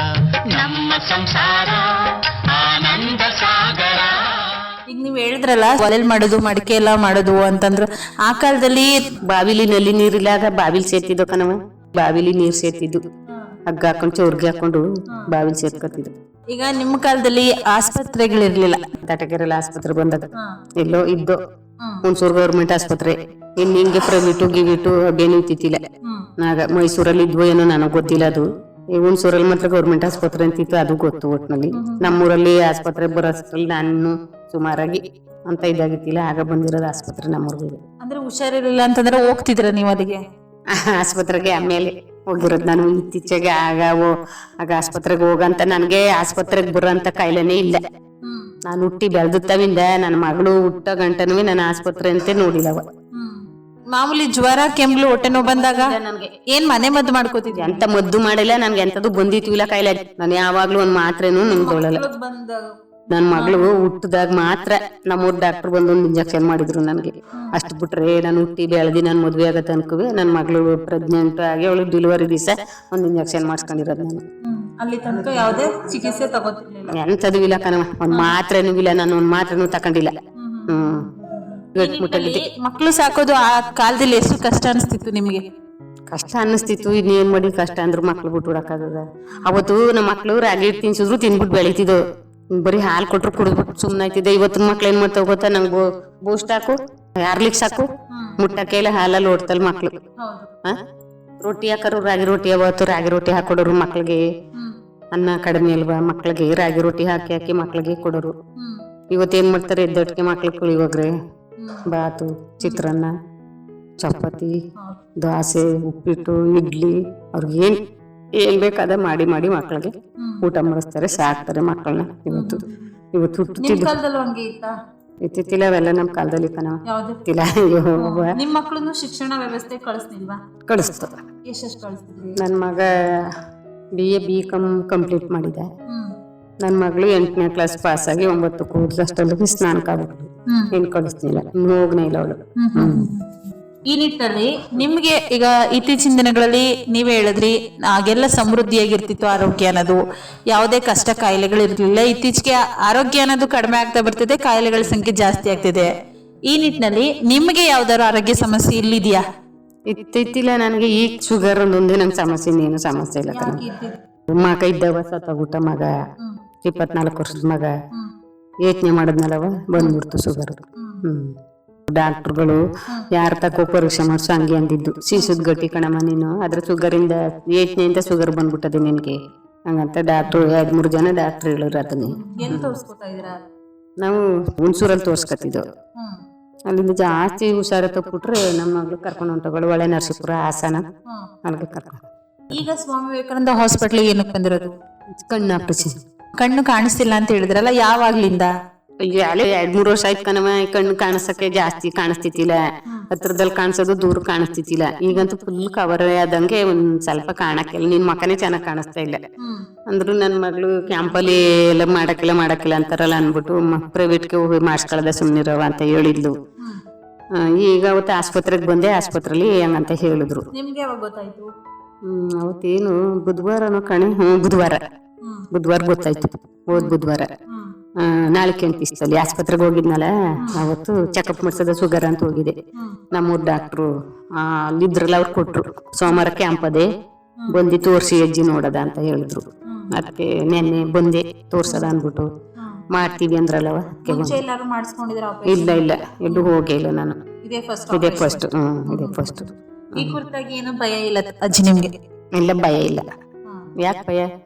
ನಮ್ಮ ಸಂಸಾರ ಆನಂದ ಸಾಗರ. ಈಗ ನೀವ್ ಹೇಳಿದ್ರಲ್ಲ ಒಲೆಲ್ ಮಾಡೋದು ಮಡಿಕೆ ಎಲ್ಲ ಮಾಡೋದು ಅಂತಂದ್ರ ಆ ಕಾಲದಲ್ಲಿ ಬಾವಿಲಿ ನಲ್ಲಿ ನೀರಿಲ್ಲಾಗ ಬಾವಿಲಿ ಸೇರ್ತಿದ್ದೋ ಕಣವ. ಬಾವಿಲಿ ನೀರ್ ಸೇರ್ತಿದ್ದು, ಹಗ್ಗ ಹಾಕೊಂಡು ಚೌರ್ಗಿ ಹಾಕೊಂಡು ಬಾವಿಲಿ ಸೇರ್ಕೊತಿದ್ದು. ಈಗ ನಿಮ್ಮ ಕಾಲದಲ್ಲಿ ಆಸ್ಪತ್ರೆಗಳಿರ್ಲಿಲ್ಲ. ತಟಕೆರೆಲ್ಲ ಆಸ್ಪತ್ರೆ ಬಂದಾಗ ಎಲ್ಲೋ ಇದ್ದೋ ಹುಣಸೂರು ಗೌರ್ಮೆಂಟ್ ಆಸ್ಪತ್ರೆ. ಇನ್ನು ಹಿಂಗೆ ಪ್ರೈವೇಟು ಗಿವಿಟು ಅದೇನು ಇತ್ತಿಲ್ಲ. ನಾಗ ಮೈಸೂರಲ್ಲಿ ಇದ್ವೋ ಏನೋ ನನಗೆ ಗೊತ್ತಿಲ್ಲ. ಅದು ಈ ಹುಣಸೂರಲ್ಲಿ ಮಾತ್ರ ಗೌರ್ಮೆಂಟ್ ಆಸ್ಪತ್ರೆ ಅಂತಿತ್ತು, ಅದು ಗೊತ್ತು ಒಟ್ನಲ್ಲಿ. ನಮ್ಮೂರಲ್ಲಿ ಆಸ್ಪತ್ರೆ ಬರೋಷ್ಟ್ರಲ್ಲಿ ನಾನು ಸುಮಾರಾಗಿ ಅಂತ ಇದಾಗಿತ್ತಿಲ್ಲ. ಆಗ ಬಂದಿರೋದು ಆಸ್ಪತ್ರೆ ನಮ್ಮೂರ್ಗೆ. ಅಂದ್ರೆ ಹುಷಾರಿರ್ಲಿಲ್ಲ ಅಂತಂದ್ರೆ ಹೋಗ್ತಿದ್ರ ನೀವು ಅಲ್ಲಿಗೆ? ಆಸ್ಪತ್ರೆಗೆ ಆಮೇಲೆ ಹೋಗಿರೋದು ನಾನು ಇತ್ತೀಚೆಗೆ. ಆಗ ಆಸ್ಪತ್ರೆಗೆ ಹೋಗಂತ ನನಗೆ ಆಸ್ಪತ್ರೆಗೆ ಬರೋಂತ ಕಾಯಿಲೆನೇ ಇಲ್ಲ. ನಾನು ಹುಟ್ಟಿ ಬೆಳೆದತ್ತವಿಂದ ನನ್ನ ಮಗಳು ಹುಟ್ಟ ಗಂಟನೂ ನಾನು ಆಸ್ಪತ್ರೆ ಅಂತ ನೋಡಿಲ್ಲವ. ಮಾಮೂಲಿ ಜ್ವರ ಕೆಮ್ಮಲು ಹೊಟ್ಟೆ ನೋವು ಬಂದಾಗ ಏನ್ ಮನೆ ಮದ್ದು ಮಾಡ್ಕೋತಿದ್ದೆ? ಎಂತ ಮದ್ದು ಮಾಡಿಲ್ಲ, ನನ್ಗೆ ಎಂತದ್ದು ಬಂದಿತ್ತು ಕಾಯಿಲೆ. ನಾನು ಯಾವಾಗ್ಲೂ ಒಂದ್ ಮಾತ್ರೇನು ನನ್ಗೆ ತೊಗೊಳಲ್ಲ. ನನ್ ಮಗಳು ಹುಟ್ಟಿದಾಗ ಮಾತ್ರ ನಮ್ಮೂರ್ ಡಾಕ್ಟರ್ ಬಂದು ಒಂದು ಇಂಜೆಕ್ಷನ್ ಮಾಡಿದ್ರು ನನಗೆ. ಅಷ್ಟು ಬಿಟ್ರೆ ನಾನು ಹುಟ್ಟಿ ಬೆಳೆದಿ ನಾನು ಮದ್ವೆ ಆಗತ್ತೆ ಅನ್ಕೋವಿ. ನನ್ನ ಮಗಳು ಪ್ರೆಗ್ನೆಂಟ್ ಆಗಿ ಅವಳು ಡೆಲಿವರಿ ದಿವಸ ಒಂದು ಇಂಜೆಕ್ಷನ್ ಮಾಡಿಸ್ಕೊಂಡಿರೋದು ನಾನು. ಅಲ್ಲಿ ತನಕ ಯಾವುದೇ ಚಿಕಿತ್ಸೆ ತಗೋತಿರ್ಲಿಲ್ಲ? ಎಂತದೂ ಇಲ್ಲ ಕಣವ, ಒಂದ್ ಮಾತ್ರೇನು ಇಲ್ಲ. ನಾನು ಒಂದ್ ಮಾತ್ರೇನು ತಕೊಂಡಿಲ್ಲ. ಮಕ್ಳು ಸಾಕೋದು ಆ ಕಾಲದಲ್ಲಿ ಎಷ್ಟು ಕಷ್ಟ ಅನಿಸ್ತಿತ್ತು ನಿಮ್ಗೆ? ಕಷ್ಟ ಅನ್ನಿಸ್ತಿತ್ತು. ಇನ್ನೇನ್ ಮಾಡಿ ಕಷ್ಟ ಅಂದ್ರು ಮಕ್ಳು ಬಿಟ್ಟು ಬಿಡಕ್ಕಾಗದ. ಅವತ್ತು ನಮ್ಮ ಮಕ್ಳು ರಾಗಿ ಹಿಟ್ಟು ತಿನ್ಸಿದ್ರು ತಿನ್ಬಿಟ್ಟು ಬೆಳಿತಿದ್ದು. ಬರೀ ಹಾಲು ಕೊಟ್ರು ಕುಡಿದ್ಬಿಟ್ಟು ಸುಮ್ಮನಾಯ್ತಿದ್ದೆ. ಇವತ್ತಿನ ಮಕ್ಳು ಏನ್ ಮಾಡ್ತಾವ ಗೊತ್ತಾ, ನಂಗೆ ಬೂಸ್ಟ್ ಹಾಕು, ಹಾರ್ಲಿಕ್ಸ್ ಸಾಕು, ಮುಟ್ಟಕ್ಕೆಲ್ಲ ಹಾಲಲ್ಲಿ ಓಡ್ತಲ್ ಮಕ್ಳು. ರೊಟ್ಟಿ ಹಾಕರು ರಾಗಿ ರೊಟ್ಟಿ, ಅವತ್ತು ರಾಗಿ ರೊಟ್ಟಿ ಹಾಕೊಡೋರು ಮಕ್ಳಿಗೆ. ಅನ್ನ ಕಡಿಮೆ ಅಲ್ವಾ ಮಕ್ಳಿಗೆ, ರಾಗಿ ರೊಟ್ಟಿ ಹಾಕಿ ಹಾಕಿ ಮಕ್ಳಿಗೆ ಕೊಡೋರು. ಇವತ್ತೇನ್ ಮಾಡ್ತಾರೆ, ಎದ್ದೊಟ್ಟಿಗೆ ಮಕ್ಳಿಗೆ ಪುಳಿಯೋಗರೆ, ಬಾತು, ಚಿತ್ರಾನ್ನ, ಚಪಾತಿ, ದೋಸೆ, ಉಪ್ಪಿಟ್ಟು, ಇಡ್ಲಿ, ಅವ್ರಿಗೆ ಏನ್ ಬೇಕಾದ ಮಾಡಿ ಮಾಡಿ ಮಕ್ಳಿಗೆ ಊಟ ಮಾಡಿಸ್ತಾರೆ, ಸಾಕ್ತಾರೆ ಮಕ್ಕಳನ್ನ. ಇವತ್ತು ಇತ್ತಿಲ್ಲ ಅವೆಲ್ಲ ನಮ್ ಕಾಲದಲ್ಲಿ ಕಣತಿಲ್ಲ. ನಿಮ್ ಮಕ್ಳನ್ನು ಶಿಕ್ಷಣ ವ್ಯವಸ್ಥೆ ಕಳಿಸ್ತಿಲ್ವಾ? ಕಳಿಸ್ತು. ಎಷ್ಟೆಷ್ಟು ಕಳಿಸ್ತಿದ್ರಿ? ನನ್ನ ಮಗ BA ಕಂಪ್ಲೀಟ್ ಮಾಡಿದ. ನನ್ನ ಮಗಳು 8ನೇ ಕ್ಲಾಸ್ ಪಾಸ್ ಆಗಿ 9 ಕೋರ್ಸ್ ಅಷ್ಟಲ್ಲಿ ಸ್ನಾನಕ್ಕೆ ಆಗ್ಬಿಟ್ಟು ಏನ್ ಕಳಿಸ್ತಿಲ್ಲ, ಹೋಗ್ನೇ ಇಲ್ಲ ಅವಳು. ಈ ನಿಟ್ಟಿನಲ್ಲಿ ನಿಮ್ಗೆ ಈಗ ಇತ್ತೀಚಿನ ದಿನಗಳಲ್ಲಿ ನೀವೇ ಹೇಳಿದ್ರಿ ಆಗೆಲ್ಲ ಸಮೃದ್ಧಿಯಾಗಿರ್ತಿತ್ತು ಆರೋಗ್ಯ ಅನ್ನೋದು, ಯಾವುದೇ ಕಷ್ಟ ಕಾಯಿಲೆಗಳಿರ್ಲಿಲ್ಲ. ಇತ್ತೀಚೆಗೆ ಆರೋಗ್ಯ ಅನ್ನೋದು ಕಡಿಮೆ ಆಗ್ತಾ ಬರ್ತಿದೆ, ಕಾಯಿಲೆಗಳ ಸಂಖ್ಯೆ ಜಾಸ್ತಿ ಆಗ್ತಿದೆ. ಈ ನಿಟ್ಟಿನಲ್ಲಿ ನಿಮ್ಗೆ ಯಾವ್ದಾದ್ರು ಆರೋಗ್ಯ ಸಮಸ್ಯೆ ಇಲ್ಲಿದ್ಯಾ? ಇತ್ತಿಲ್ಲ ನನಗೆ. ಈಗ ಶುಗರ್ ಒಂದೊಂದೇ ನಂಗೆ ಸಮಸ್ಯೆ, ಇನ್ನೇನು ಸಮಸ್ಯೆ ಇಲ್ಲ. ಮಗ ಇದ್ದವ ಸತ್ತೋಗ್ಬಿಟ್ಟ. ಮಗ 24 ವರ್ಷದ ಮಗ. ಯೋಚನೆ ಮಾಡದ್ನಲ್ಲವ ಬಂದ್ಬಿಡ್ತು ಶುಗರ್. ಡಾಕ್ಟರ್ಗಳು ಯಾರ ತಕೋ ಪರೀಕ್ಷೆ ಮಾಡ್ಸು ಹಂಗೆ ಅಂದಿದ್ದು. ಸೀಸದ್ ಗಟ್ಟಿ ಕಣಮ್ಮ ನೀನು, ಅದ್ರ ಶುಗರಿಂದ ಯೋಚನೆಯಿಂದ ಶುಗರ್ ಬಂದ್ಬಿಟ್ಟದೆ ನಿನ್ಗೆ ಹಂಗಂತ ಡಾಕ್ಟ್ರು 2-3 ಜನ ಡಾಕ್ಟರ್ ಹೇಳಿದ್ರು. ಅದನ್ನೇ ನಾವು ಹುಣಸೂರಲ್ಲಿ ತೋರ್ಸ್ಕೊತಿದ್ದೋ. ಅಲ್ಲಿಂದ ಜಾಸ್ತಿ ಹುಷಾರ ತಪ್ಪಿಟ್ರೆ ನಮ್ಮ ಮಗಳು ಕರ್ಕೊಂಡು ಹೊಂಟಗಳು ಒಳ್ಳೆ ನರಸೀಪುರ, ಹಾಸನ, ಅಲ್ಲಿಗೆ ಕರ್ಕೊಂಡು. ಈಗ ಸ್ವಾಮಿ ವಿವೇಕಾನಂದ ಹಾಸ್ಪಿಟ್ಲಿಗೆ ಏನಕ್ಕೆ ಬಂದಿರೋದು? ಕಣ್ಣು ಆಪರೇಷನ್. ಕಣ್ಣು ಕಾಣಿಸ್ತಿಲ್ಲ ಅಂತ ಹೇಳಿದ್ರಲ್ಲ, ಯಾವಾಗ್ಲಿಂದ? 2-3 ವರ್ಷ ಆಯ್ತು ಕಣವ. ಕಣ್ಣು ಕಾಣಿಸಕ್ಕೆ ಜಾಸ್ತಿ ಕಾಣಿಸ್ತಿತ್ತಿಲ್ಲ, ಹತ್ರದಲ್ಲಿ ಕಾಣಿಸೋದು, ದೂರ ಕಾಣಿಸ್ತಿತ್ತಿಲ್ಲ. ಈಗಂತೂ ಫುಲ್ ಕವರ್ ಆದಂಗೆ ಒಂದ್ ಸ್ವಲ್ಪ ಕಾಣಕ್ಕಿಲ್ಲ. ನಿನ್ ಮಕನೇ ಚೆನ್ನಾಗ್ ಕಾಣಿಸ್ತಾ ಇಲ್ಲ ಅಂದ್ರು. ನನ್ ಮಗಳು ಕ್ಯಾಂಪಲ್ಲಿ ಎಲ್ಲ ಮಾಡಕ್ಕಿಲ್ಲ ಅಂತಾರಲ್ಲ ಅನ್ಬಿಟ್ಟು ಪ್ರೈವೇಟ್ಗೆ ಹೋಗಿ ಮಾಡಿಸ್ಕೊಳ್ಳೋದ ಸುಮ್ನಿರವ ಅಂತ ಹೇಳಿದ್ಲು. ಈಗ ಅವತ್ತು ಆಸ್ಪತ್ರೆಗೆ ಬಂದೆ, ಆಸ್ಪತ್ರೆಯಲ್ಲಿ ಹಂಗಂತ ಹೇಳಿದ್ರು. ನಿಮ್ಗೆ ಯಾವಾಗ ಗೊತ್ತಾಯ್ತು? ಅವತ್ತೇನು ಬುಧವಾರನೋ ಕಣೆ, ಬುಧವಾರ ಗೊತ್ತಾಯ್ತು. ಹೋದ್ ಬುಧವಾರ ನಾಲ್ಕೆ ಪೀಸ್ತಲ್ಲಿ ಆಸ್ಪತ್ರೆಗೆ ಹೋಗಿದ್ನಲ್ಲ, ಅವತ್ತು ಚೆಕಪ್ ಮಾಡ್ಸೋದ ಶುಗರ್ ಅಂತ ಹೋಗಿದೆ. ನಮ್ಮೂರ್ ಡಾಕ್ಟ್ರು ಅಲ್ಲಿದ್ರಲ್ಲ, ಅವ್ರು ಕೊಟ್ರು ಸೋಮವಾರ ಕ್ಯಾಂಪ್ ಅದೇ ಬಂದು ತೋರ್ಸಿ ಅಜ್ಜಿ ನೋಡದ ಅಂತ ಹೇಳಿದ್ರು. ಅದಕ್ಕೆ ನೆನ್ನೆ ಬಂದೆ ತೋರ್ಸದ ಅನ್ಬಿಟ್ಟು ಮಾಡ್ತೀವಿ ಅಂದ್ರಲ್ಲವ ಅದಕ್ಕೆ ಮುಂಚೆ ಎಲ್ಲಾರು ಮಾಡಿಸ್ಕೊಂಡಿದ್ರ ಇಲ್ಲ ಇಲ್ಲ ಎಲ್ಲೂ ಹೋಗೇ ಇಲ್ಲ ನಾನು. ಇದೇ ಫಸ್ಟ್ ಇದೇ ಫಸ್ಟ್. ಇದೇ ಫಸ್ಟ್. ಈ ಕುರಿತಾಗಿ ಏನೋ ಭಯ ಇಲ್ಲ ಅಜ್ಜಿ ನಿಮ್ಗೆ? ಇಲ್ಲ ಭಯ ಇಲ್ಲ. ಯಾಕೆ ಭಯ?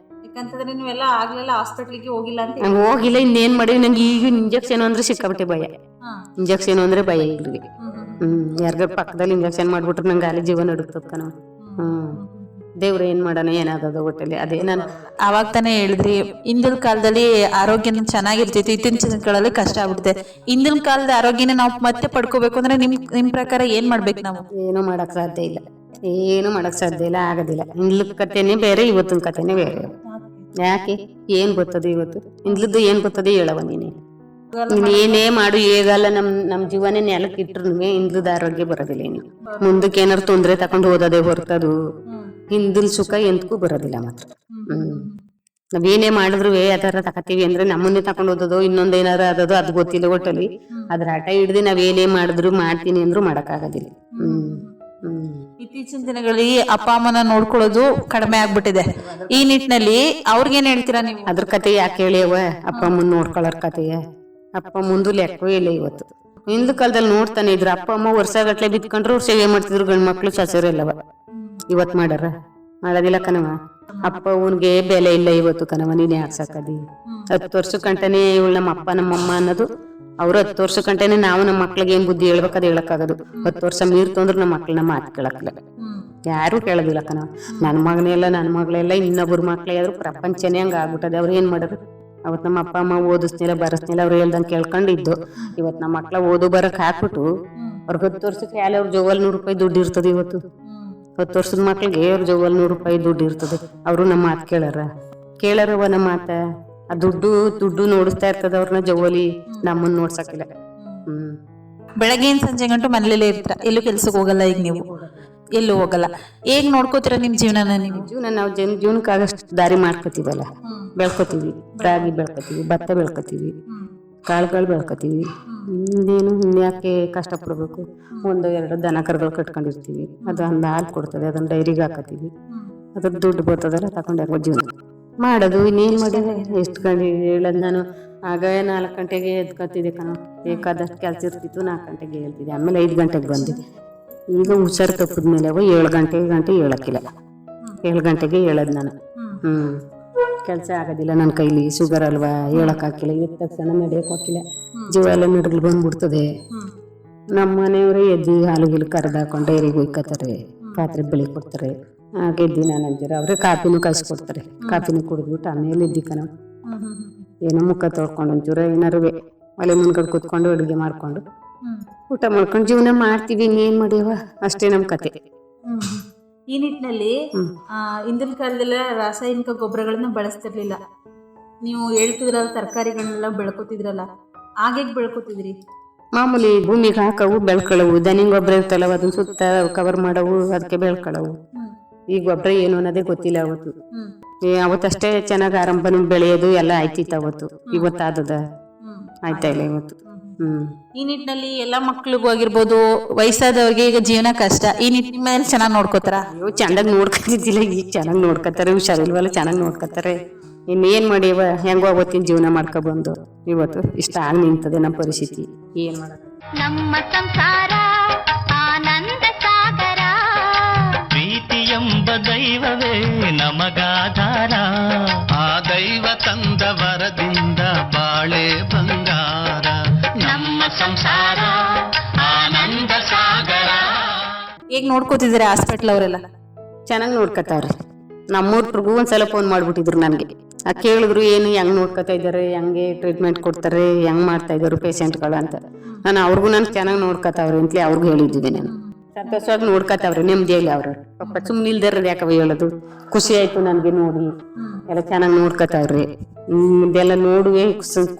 ಯಾಕಂತಂದ್ರೆ ನೀವೆಲ್ಲ ಆಗ್ಲೆಲ್ಲ ಹಾಸ್ಪಿಟ್ಲಿಗೆ ಹೋಗಿಲ್ಲ ಅಂತ. ನಂಗೆ ಹೋಗಿಲ್ಲ, ಇನ್ನೇನ್ ಮಾಡಿವಿ. ನಂಗೆ ಈಗ ಇಂಜೆಕ್ಷನ್ ಅಂದ್ರೆ ಸಿಕ್ಕಾಬಿಟ್ಟೆ ಭಯ. ಇಂಜೆಕ್ಷನ್ ಅಂದ್ರೆ ಭಯ ಇಲ್ರಿ. ಯಾರಿಗಾರ ಪಕ್ಕದಲ್ಲಿ ಇಂಜೆಕ್ಷನ್ ಮಾಡ್ಬಿಟ್ರೆ ನಂಗೆ ಅಲ್ಲಿ ಜೀವ ನಡುತ್ತಕ್ಕ ನಾವು. ದೇವ್ರ ಏನ್ ಮಾಡೋಣ ಏನಾದದ ಒಟ್ಟಲ್ಲಿ ಅದೇ. ನಾನು ಅವಾಗ ತಾನೇ ಹೇಳಿದ್ರಿ ಹಿಂದಿನ ಕಾಲದಲ್ಲಿ ಆರೋಗ್ಯನ ಚೆನ್ನಾಗಿರ್ತಿತ್ತು, ಇತ್ತೀಚಿನ ಕಾಲದಲ್ಲಿ ಕಷ್ಟ ಆಗ್ಬಿಡುತ್ತೆ. ಹಿಂದಿನ ಕಾಲದ ಆರೋಗ್ಯನ ನಾವು ಮತ್ತೆ ಪಡ್ಕೋಬೇಕು ಅಂದ್ರೆ ನಿಮ್ ಪ್ರಕಾರ ಏನ್ ಮಾಡ್ಬೇಕು ನಾವು? ಏನು ಮಾಡಕ್ ಸಾಧ್ಯ ಇಲ್ಲ, ಏನು ಮಾಡಕ್ ಸಾಧ್ಯ ಇಲ್ಲ, ಆಗೋದಿಲ್ಲ. ಹಿಂದ್ಲ ಕಥೆನೇ ಬೇರೆ, ಇವತ್ತಿನ ಕಥೆನೇ ಬೇರೆ. ಯಾಕೆ ಏನ್ ಗೊತ್ತದ ಇವತ್ತು? ಹಿಂದ್ಲದ್ದು ಏನ್ ಗೊತ್ತದೆ ಹೇಳವ ನೀನೆ. ನೀನ್ ಏನೇ ಮಾಡು ಹೇಗಲ್ಲ, ನಮ್ ಜೀವನೇ ನೆಲಕ್ಕೆ ಇಟ್ರು ಹಿಂದ್ಲದ ಆರೋಗ್ಯ ಬರೋದಿಲ್ಲ. ನೀವು ಮುಂದಕ್ಕೆ ಏನಾರು ತೊಂದ್ರೆ ತಕೊಂಡು ಹೋದದೇ ಹೊರ್ತದು ಹಿಂದಿನ ಸುಖ ಎಂತಕ್ಕೂ ಬರೋದಿಲ್ಲ ಮಾತ್ರ. ನಾವೇನೇ ಮಾಡಿದ್ರು ಅದರ ತಕತೀವಿ ಅಂದ್ರೆ ನಮ್ಮನ್ನೇ ತಕೊಂಡು ಹೋದದು ಇನ್ನೊಂದೇನಾರು ಆದದು ಅದು ಗೊತ್ತಿಲ್ಲ. ಒಟ್ಟಲ್ಲಿ ಅದ್ರ ಆಟ ಹಿಡ್ದು ನಾವೇನೇ ಮಾಡಿದ್ರು ಮಾಡ್ತೀನಿ ಅಂದ್ರು ಮಾಡಕ್ ಆಗೋದಿಲ್ಲ. ಇತ್ತೀಚಿನ ದಿನಗಳಲ್ಲಿ ಅಪ್ಪ ಅಮ್ಮನ ನೋಡ್ಕೊಳ್ಳೋದು ಕಡಿಮೆ ಆಗ್ಬಿಟ್ಟಿದೆ. ಈ ನಿಟ್ಟಿನಲ್ಲಿ ಅವ್ರಿಗೇನ್ ಹೇಳ್ತೀರಾ ನೀವು? ಅದ್ರ ಕತೆ ಯಾಕೆ ಹೇಳಿಯವ? ಅಪ್ಪ ಅಮ್ಮನ್ ನೋಡ್ಕೊಳ್ಳೋರ್ ಕತೆಯ ಅಪ್ಪ ಮುಂದು ಲೆಕ್ಕವೇ ಇಲ್ಲ ಇವತ್ತು. ಹಿಂದ್ ಕಾಲದಲ್ಲಿ ನೋಡ್ತಾನೆ ಇದ್ರು ಅಪ್ಪ ಅಮ್ಮ ವರ್ಷಗಟ್ಲೆ ಬಿತ್ಕೊಂಡ್ರು ಅವ್ರು ಸೇವೆ ಮಾಡ್ತಿದ್ರು. ಗಂಡ್ ಮಕ್ಳು ಸೊಸೆರೆಲ್ಲವ ಇವತ್ ಮಾಡಾರ? ಮಾಡೋದಿಲ್ಲ ಕಣವ. ಅಪ್ಪ ಅವನ್ಗೆ ಬೆಲೆ ಇಲ್ಲ ಇವತ್ತು ಕಣವ. ನೀನ್ ಯಾಕೆ ಸಾಕದಿ? 10 ವರ್ಷ ಕಂಟನೆ ಇವಳು ನಮ್ಮ ಅಪ್ಪ ನಮ್ಮಮ್ಮ ಅನ್ನೋದು. ಅವ್ರು 10 ವರ್ಷ ಕಂಟನೆ ನಾವು ನಮ್ಮ ಮಕ್ಳಿಗೆ ಏನ್ ಬುದ್ಧಿ ಹೇಳ್ಬೇಕದ್ ಹೇಳಕ್ಕಾಗದು. 10 ವರ್ಷ ಮೀರ್ತು ಅಂದ್ರೆ ನಮ್ಮ ಮಕ್ಳನ್ನ ಮಾತು ಕೇಳಕ್ಕಿಲ್ಲ, ಯಾರು ಕೇಳೋದಿಲ್ಲ ಕಣವ. ನನ್ನ ಮಗಳೆಲ್ಲ ಇನ್ನೊಬ್ರು ಮಕ್ಳೇ ಆದ್ರೂ ಪ್ರಪಂಚನೇ ಹಂಗ ಆಗ್ಬಿಟ್ಟದೆ. ಅವ್ರು ಏನ್ ಮಾಡೋರು? ಅವತ್ ನಮ್ಮ ಅಪ್ಪ ಅಮ್ಮ ಓದಿಸ್ನಿಲ್ಲ ಬರಸ್ನಿಲ್ಲ, ಅವ್ರು ಹೇಳ್ದಂಗೆ ಕೇಳ್ಕೊಂಡಿದ್ದು. ಇವತ್ ನಮ್ಮ ಮಕ್ಳ ಓದು ಬರಕ್ ಹಾಕ್ಬಿಟ್ಟು ಅವ್ರಿಗೆ 10 ವರ್ಷಕ್ಕೆ ಯಾಲೆ ಅವ್ರ ಜೋವಲ್ 100 ರೂಪಾಯಿ ದುಡ್ಡು ಇರ್ತದೆ. ಇವತ್ತು 10 ವರ್ಷದ ಮಕ್ಳಿಗೆ ಅವ್ರ ಜೋವಲ್ 100 ರೂಪಾಯಿ ದುಡ್ಡು ಇರ್ತದೆ. ಅವರು ನಮ್ಮ ಮಾತು ಕೇಳಾರವ ನಮ್ಮ ಮಾತ. ಆ ದುಡ್ಡು ನೋಡಿಸ್ತಾ ಇರ್ತದ ಅವ್ರನ್ನ ಜೋವಲಿ, ನಮ್ಮನ್ನ ನೋಡ್ಸಕ್ಕಿಲ್ಲ. ಬೆಳಗ್ಗೆ ಸಂಜೆ ಗಂಟು ಮನೇಲೇ ಇರ್ತೀರ, ಎಲ್ಲೂ ಕೆಲ್ಸಕ್ಕೆ ಹೋಗಲ್ಲ? ಈಗ ನೀವು ಎಲ್ಲೂ ಹೋಗಲ್ಲ, ಹೇಗ್ ನೋಡ್ಕೋತೀರ ನಿಮ್ ಜೀವನನ? ನೀವು ಜೀವನ ನಾವು ಜೀವನಕ್ಕಾಗಷ್ಟು ದಾರಿ ಮಾಡ್ಕೋತೀವಲ್ಲ, ಬೆಳ್ಕೊತೀವಿ. ರಾಗಿ ಬೆಳ್ಕೊತೀವಿ, ಭತ್ತ ಬೆಳ್ಕೊತೀವಿ, ಕಾಳುಗಳು ಬೆಳ್ಕೊತೀವಿ. ಇನ್ನೇನು ಇನ್ಯಾಕೆ ಕಷ್ಟಪಡ್ಬೇಕು? 1-2 ದನ ಕರುಗಳು ಕಟ್ಕೊಂಡಿರ್ತೀವಿ. ಅದು ಒಂದು ಹಾಲು ಕೊಡ್ತದೆ, ಅದನ್ನ ಡೈರಿಗೆ ಹಾಕತೀವಿ. ಅದ್ರ ದುಡ್ಡು ಬರ್ತದಲ್ಲ ತಗೊಂಡು ಜೀವನ ಮಾಡೋದು. ಇನ್ನೇನ್ ಮಾಡಿದ್ರೆ ಎಷ್ಟು ಗಂಟೆ ಹೇಳದ್ ನಾನು? ಆಗ 4 ಗಂಟೆಗೆ ಎದ್ಕೊತಿದ್ದೆ ಕಣ. ಬೇಕಾದಷ್ಟು ಕೆಲಸ ಇರ್ತಿತ್ತು, 4 ಗಂಟೆಗೆ ಹೇಳ್ತಿದ್ದೆ. ಆಮೇಲೆ 5 ಗಂಟೆಗೆ ಬಂದಿದ್ದೆ. ಈಗ ಹುಷಾರು ತಪ್ಪಿದ್ಮೇಲೆ 7 ಗಂಟೆ ಹೇಳಕ್ಕಿಲ್ಲ. 7 ಗಂಟೆಗೆ ಹೇಳದ್ ನಾನು. ಕೆಲಸ ಆಗೋದಿಲ್ಲ ನನ್ನ ಕೈಲಿ, ಶುಗರ್ ಅಲ್ವಾ, ಹೇಳಕ್ ಹಾಕಿಲ್ಲ. ಇದ್ದ ತಕ್ಷಣ ನಡೆಯಕ್ ಹಾಕಿಲ್ಲ, ಜೀವ ಎಲ್ಲ ನಡುಗಲು ಬಂದ್ಬಿಡ್ತದೆ. ನಮ್ಮ ಮನೆಯವರೇ ಎದ್ದು ಹಾಲು ಗಿಲು ಕರೆದಾಕೊಂಡು ಡೈರಿಗೆ ಹೋಯ್ಕೋತಾರೆ, ಪಾತ್ರೆ ಬೆಳಿ ಕೊಡ್ತಾರೆ. ಗೆದ್ದಿ ನಾನು ಅಂತೀರ ಅವ್ರೆ ಕಾಪಿನೂ ಕಾಯಿಸ್ಕೊಡ್ತಾರೆ. ಕಾಪಿನೂ ಕುಡಿದ್ಬಿಟ್ಟು ಆಮೇಲೆ ಇದ್ದಿಕನ ಏನೋ ಮುಖ ತೊಳ್ಕೊಂಡು ಒಂಚೂರ ಏನಾರು ಒಲೆ ಮುಂದ್ಗಡೆ ಕುತ್ಕೊಂಡು ಅಡುಗೆ ಮಾಡ್ಕೊಂಡು ಊಟ ಮಾಡ್ಕೊಂಡು ಜೀವನ ಮಾಡ್ತೀವಿ. ಇನ್ನೇನ್ ಮಾಡ್ಯವ? ಅಷ್ಟೇ ನಮ್ ಕತೆ. ಈ ನಿಟ್ಟಿನಲ್ಲಿ ಹಿಂದಿನ ಕಾಲದಲ್ಲ ರಾಸಾಯನಿಕ ಗೊಬ್ಬರಗಳನ್ನ ಬಳಸ್ತಿರ್ಲಿಲ್ಲ. ನೀವು ಹೇಳ್ತಿದ್ರಲ್ಲ ತರಕಾರಿಗಳನ್ನೆಲ್ಲ ಬೆಳ್ಕೊತಿದ್ರಲ್ಲ, ಹಾಗೆ ಬೆಳ್ಕೊತಿದ್ರಿ? ಮಾಮೂಲಿ ಭೂಮಿಗೆ ಹಾಕವು ಬೆಳ್ಕೊಳ್ಳವು. ದನಿಂಗ್ ಗೊಬ್ಬರ ಇರ್ತಲ್ಲ ಅದನ್ನ ಸುತ್ತ ಕವರ್ ಮಾಡವು, ಅದಕ್ಕೆ ಬೆಳ್ಕೊಳ್ಳವು. ಈ ಗೊಬ್ಬರ ಏನು ಅನ್ನೋದೇ ಗೊತ್ತಿಲ್ಲ ಅವತ್ತು. ಅವತ್ತಷ್ಟೇ ಚೆನ್ನಾಗಿ ಆರಂಭ ಬೆಳೆಯೋದು ಎಲ್ಲ ಆಯ್ತಿತ್ತು ಅವತ್ತು. ಇವತ್ತಾದದ ಆಯ್ತಾ ಇಲ್ಲ ಇವತ್ತು. ಈ ನಿಟ್ಟಿನಲ್ಲಿ ಎಲ್ಲ ಮಕ್ಳಿಗೂ ಆಗಿರ್ಬೋದು, ವಯಸ್ಸಾದವ್ರಿಗೆ ಈಗ ಜೀವನ ಕಷ್ಟ. ಈ ನಿಟ್ಟಿನ ಮೇಲೆ ಚೆನ್ನಾಗಿ ನೋಡ್ಕೋತಾರ? ಅಯ್ಯೋ ಚೆನ್ನಾಗಿ ನೋಡ್ಕೊತಿದ್ದಿಲ್ಲ, ಈಗ ಚೆನ್ನಾಗಿ ನೋಡ್ಕೊತಾರೆ. ಹುಷಾರಿಲ್ವಲ್ಲ, ಚೆನ್ನಾಗಿ ನೋಡ್ಕೊತಾರೆ. ಇನ್ನೇನ್ ಮಾಡಿವ? ಹೆಂಗೋ ಅವತ್ತಿನ ಜೀವನ ಮಾಡ್ಕೊಬಂದು ಇವತ್ತು ಇಷ್ಟ ಆಗಿ ನಿಂತದೆ ನಮ್ಮ ಪರಿಸ್ಥಿತಿ. ಏನ್ ಮಾಡೋದು? ನಮ್ಮ ಸಂಸಾರ ಆನಂದ ಸಾಗರ. ಪ್ರೀತಿ ಎಂಬ ದೈವವೇ ನಮಗಾಧಾರ. ಆ ದೈವ ತಂದ ವರದಿಂದ ಬಾಳೆ ಬಂಗಾರ. ನಮ್ಮ ಸಂಸಾರ ಆನಂದ ಸಾಗರ. ಹೇಗ್ ನೋಡ್ಕೋತಿದ್ದೀರಾ ಹಾಸ್ಪಿಟ್ಲ್ ಅವರೆಲ್ಲ? ಚೆನ್ನಾಗಿ ನೋಡ್ಕೊತಾವ್ರಿ. ನಮ್ಮೂರ್ಗೂ ಒಂದ್ಸಲ ಫೋನ್ ಮಾಡ್ಬಿಟ್ಟಿದ್ರು ನನಗೆ. ಕೇಳಿದ್ರು ಏನು ಹೆಂಗ್ ನೋಡ್ಕೊತಾ ಇದಾರೆ, ಹೆಂಗೆ ಟ್ರೀಟ್ಮೆಂಟ್ ಕೊಡ್ತಾರೆ, ಹೆಂಗ್ ಮಾಡ್ತಾ ಇದಾರು ಪೇಷಂಟ್ಗಳು ಅಂತ. ನಾನು ಅವ್ರಿಗೂ ನಾನು ಚೆನ್ನಾಗಿ ನೋಡ್ಕೊತಾವ್ರಿ ಅಂತಲೇ ಅವ್ರಿಗೂ ಹೇಳಿದ್ದೆ. ನಾನು ಸಂತೋಷವಾಗಿ ನೋಡ್ಕೊತಾವ್ರಿ, ನೆಮ್ಮದಿಯಲ್ಲಿ ಅವ್ರು. ಪಾಪ ಸುಮ್ಮನೆ ಇಲ್ದಾರ ಯಾಕವ ಹೇಳೋದು. ಖುಷಿ ಆಯ್ತು ನನ್ಗೆ ನೋಡಿ, ಎಲ್ಲ ಚೆನ್ನಾಗಿ ನೋಡ್ಕೊತಾವ್ರಿ. ಇದೆಲ್ಲ ನೋಡುವೆ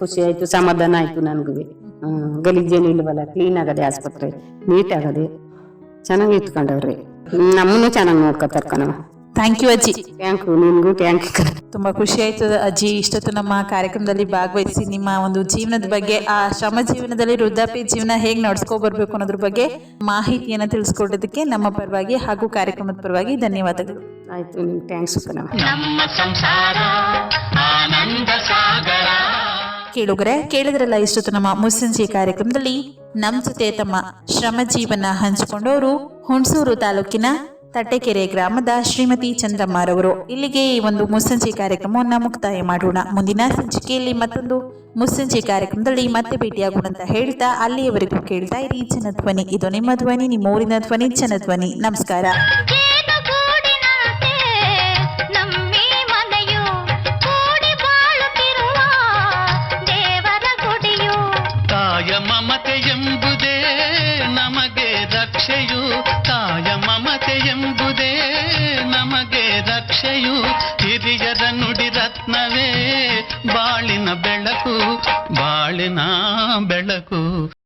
ಖುಷಿ ಆಯ್ತು, ಸಮಾಧಾನ ಆಯ್ತು ನನ್ಗೂ. ಗಲೀಜೇನು ಇಲ್ವಲ್ಲ, ಕ್ಲೀನ್ ಆಗದೆ ಆಸ್ಪತ್ರೆ, ನೀಟ್ ಆಗದೆ, ಚೆನ್ನಾಗಿ ಇಟ್ಕೊಂಡವ್ರಿ. ನಮ್ಮನ್ನು ಚೆನ್ನಾಗಿ ನೋಡ್ಕೊತಾರ ಕಣವ. ಥ್ಯಾಂಕ್ ಯು ಅಜ್ಜಿ. ಥ್ಯಾಂಕ್ ಯು, ನಿಮ್ಗೂ ಥ್ಯಾಂಕ್ ಯು. ತುಂಬಾ ಖುಷಿ ಆಯ್ತು ಅಜ್ಜಿ, ಇಷ್ಟೊತ್ತು ನಮ್ಮ ಕಾರ್ಯಕ್ರಮದಲ್ಲಿ ಭಾಗವಹಿಸಿ ನಿಮ್ಮ ಒಂದು ಜೀವನದ ಬಗ್ಗೆ, ಆ ಶ್ರಮ ಜೀವನದಲ್ಲಿ ವೃದ್ಧಾಪ್ಯ ಜೀವನ ಹೇಗೆ ನಡ್ಸ್ಕೊಬರ್ಬೇಕು ಅನ್ನೋದ್ರ ಬಗ್ಗೆ ಮಾಹಿತಿಯನ್ನ ತಿಳಿಸ್ಕೊಡೋದಕ್ಕೆ ನಮ್ಮ ಪರವಾಗಿ ಹಾಗೂ ಕಾರ್ಯಕ್ರಮದ ಪರವಾಗಿ ಧನ್ಯವಾದಗಳು. ಆಯ್ತು, ನಿಮ್ಗೆ ಥ್ಯಾಂಕ್ಸ್ ಕಣವ. ನಮ್ಮ ಸಂಸಾರ ಆನಂದ ಸಾಗರ. ಕೇಳುಗರೆ ಕೇಳಿದ್ರಲ್ಲ ಇಷ್ಟೊತ್ತು ನಮ್ಮ ಮುಸ್ಸಂಜೆ ಕಾರ್ಯಕ್ರಮದಲ್ಲಿ ನಮ್ಮ ಜೊತೆ ತಮ್ಮ ಶ್ರಮ ಜೀವನ ಹಂಚಿಕೊಂಡವರು ಹುಣಸೂರು ತಾಲೂಕಿನ ತಟ್ಟೆಕೆರೆ ಗ್ರಾಮದ ಶ್ರೀಮತಿ ಚಂದ್ರಮ್ಮರವರು. ಇಲ್ಲಿಗೆ ಈ ಒಂದು ಮುಸ್ಸಂಜೆ ಕಾರ್ಯಕ್ರಮವನ್ನು ಮುಕ್ತಾಯ ಮಾಡೋಣ. ಮುಂದಿನ ಸಂಚಿಕೆಯಲ್ಲಿ ಮತ್ತೊಂದು ಮುಸ್ಸಂಜೆ ಕಾರ್ಯಕ್ರಮದಲ್ಲಿ ಮತ್ತೆ ಭೇಟಿಯಾಗೋಣ ಅಂತ ಹೇಳ್ತಾ ಅಲ್ಲಿಯವರೆಗೂ ಕೇಳ್ತಾ ಇರಿ ಜನಧ್ವನಿ. ಇದು ನಿಮ್ಮ ಧ್ವನಿ, ನಿಮ್ಮ ಊರಿನ ಧ್ವನಿ, ಜನಧ್ವನಿ. ನಮಸ್ಕಾರ. ಜೇನುಗೂಡಿನಂತೆ ನಮ್ಮಿ ಮನೆಯು ಕೂಡಿ ಬಾಳುತ್ತಿರುವ ದೇವರ ಗುಡಿಯು. ಕಾಯ ಮಮತೆ ಎಂಬುದೇ ನಮಗೆ ರಕ್ಷೆಯು, ಕಾಯ ಮಮತೆ ಎಂಬುದೇ ನಮಗೆ ರಕ್ಷೆಯು. ಹಿರಿಯರ ನುಡಿ ರತ್ನವೇ ಬಾಳಿನ ಬೆಳಕು, ಬಾಳಿನ ಬೆಳಕು.